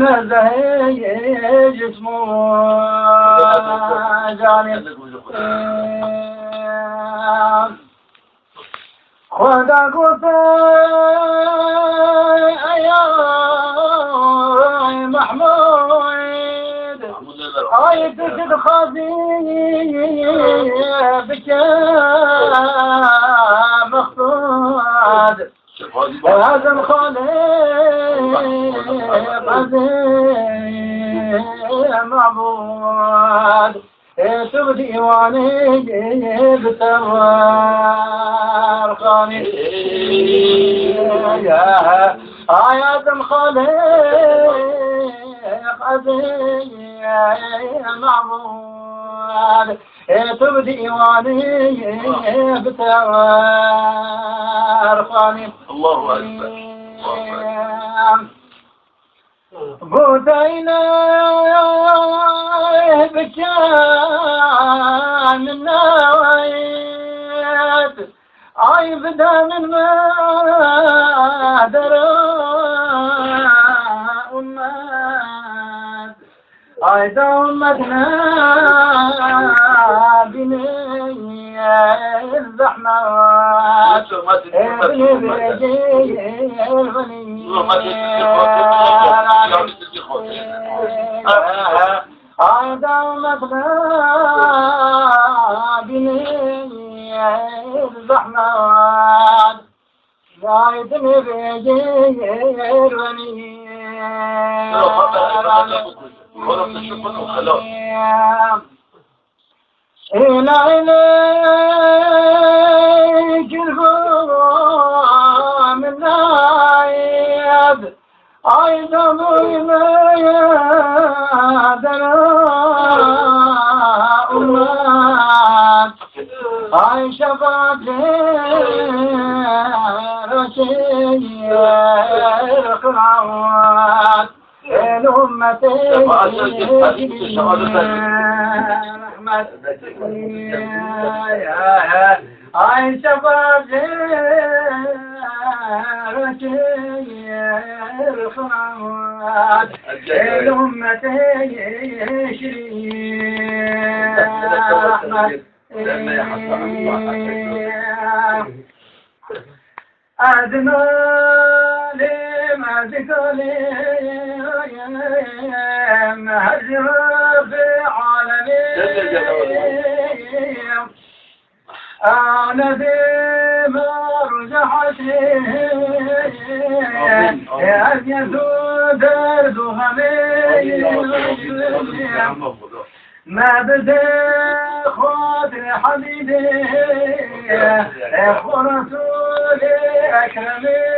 منزه جسمه جانب خدا گفته یا محمود آی تشد خازی بکه مخصود هذا الخالق عظيم معبود تبدي واني بتوار خاني يا آيات الخالق عظيم معبود تبدي واني بتوار خاني الله أكبر بودينا بكان النوايات اي بدا من ما درى امات اي دومتنا بني الزحمات ابن برجي الغني دومتنا بني الزحمات زايدني بيجي الغني إلى إليك الهوى من نايد أيضا ما يدرى أمات أي شفاعة رشيد القرآن الأمة رحمة أي شفاعة رشيد القرآن الأمة رحمة أدنى لما ذكري مهجر في عالمي أنا ذي ما رجحتي أبيض درد غمي ما بدي خاطر حبيبي رسولي أكرمي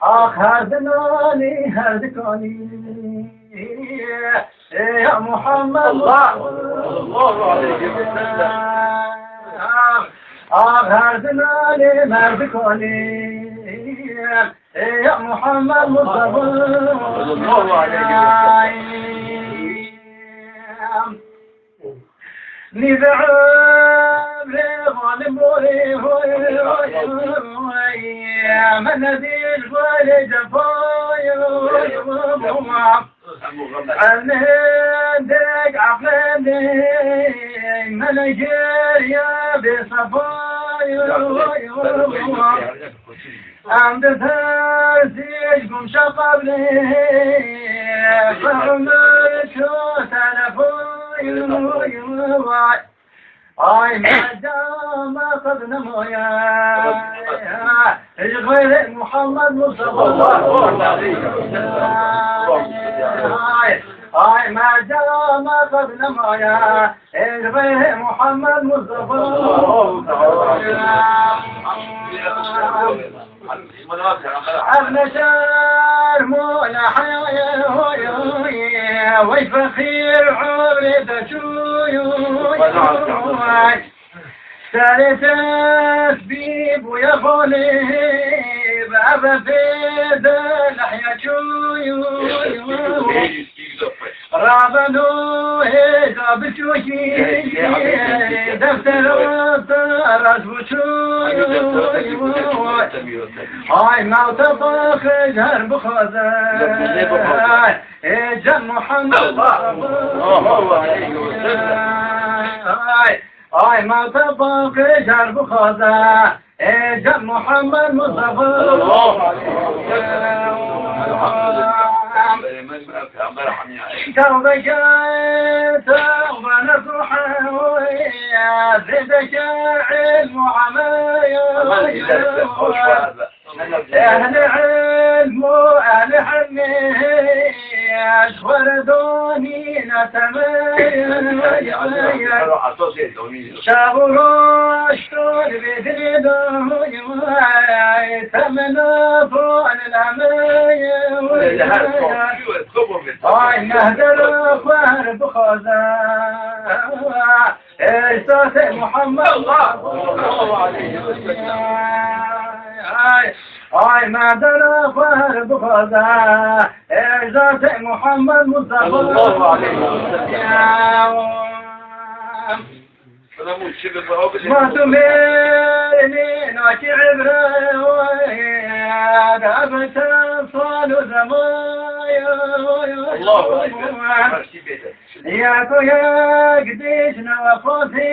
هردناني هردكاني يا محمد الله عليه وسلم هردناني هردكاني يا محمد مصطفى الله عليه نبعم لغالب من نذير والجفاي عندك عقلي ملجر يا بصفاي عند ثالثي قم شقبلي فعمرك تلفوي اي ما دام قد نمويا غير محمد مصطفى الله عليه وسلم اي ما دام قد نمويا غير محمد مصطفى المشار مولا حيايا ويفخير عمري تشوي سالت تسبيب ويا خليب أبا في ذا لحيا شوي رابنو هيدا بشوشي دفتر راس بشوي هاي موت فاخر هر بخازن جن محمد الله عليه وسلم هاي موت فاخر هر بخازن جن محمد مصطفى الله عليه وسلم توبك توبة نصوحة زدك علم وعمايا أهل علم وأهل حميش وردوني نتمايا شابوا اشتر بدردوي تمنى فوق الأمايا هاي نهدر أخوار بخازن إحساس محمد الله عليه وسلم هاي نهدر أخوار بخازن إحساس محمد مصطفى الله عليه وسلم ما تميني ناكي عبرة أبت صال زمايا الله أكبر يا كويا قديش نوافوتي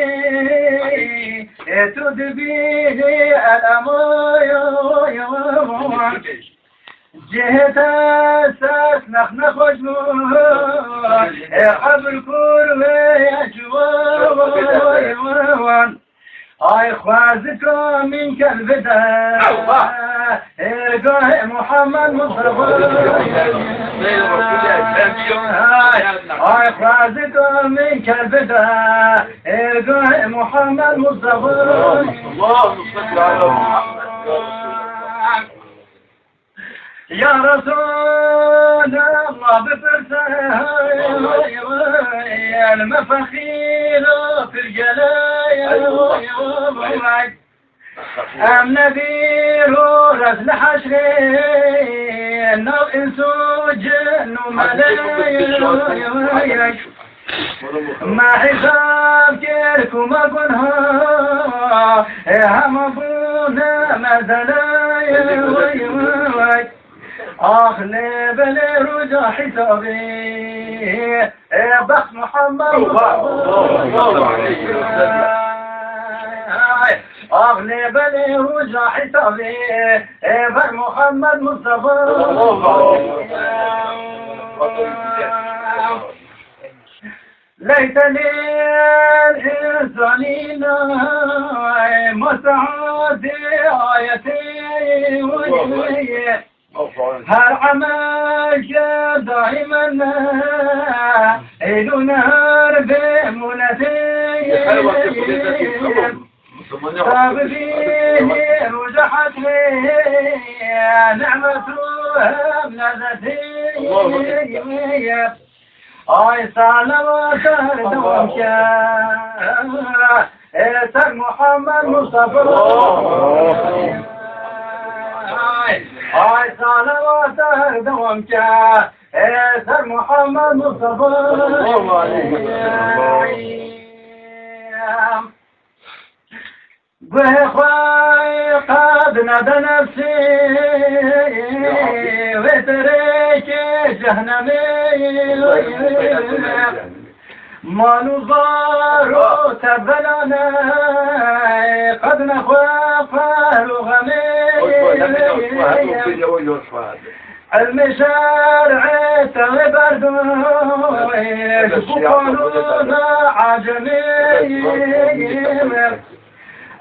تدبيه الأمايا جهة أساس نخنخ وجنون قبل كل يجوان هاي خوازكم من كالبداية محمد مصطفى هاي خوازكم من كالبداية محمد مصطفى اللهم صل على محمد يا رسول الله بفرسه المفاخيل في الجلايا أم نذير رسل حشرين نو إنسو جن وملايا ما حساب كيركم أقولها هم أبونا مزلايا أخلي بلي رجع حسابي بخ محمد أغلي بلي رجع حسابي بخ محمد مصطفى ليتني الإنسانين مسعود آيتي هر عمل دائما إلو نهار بمولتي طاب فيه رجحت لي نعمتها بلذتي آي صلوات دوامك سر محمد مصطفى هاي صلوات دوامك سر محمد مصطفى الله عليه بخواي قد ندى نفسي وتريك جهنمي ما نظار تبلنا قد نخاف رغمي المشارع تغبردوي شفقانونا عجمي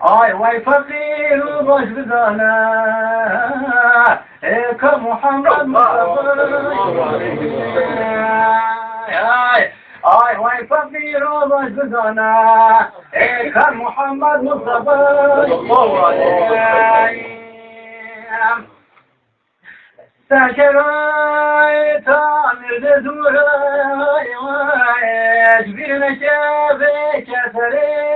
آي واي فقير وباش بزانا كمحمد آي واي فقير وباش بزانا كمحمد مصطفى ساكراي تامر دزوراي واي جبير نشافي كسري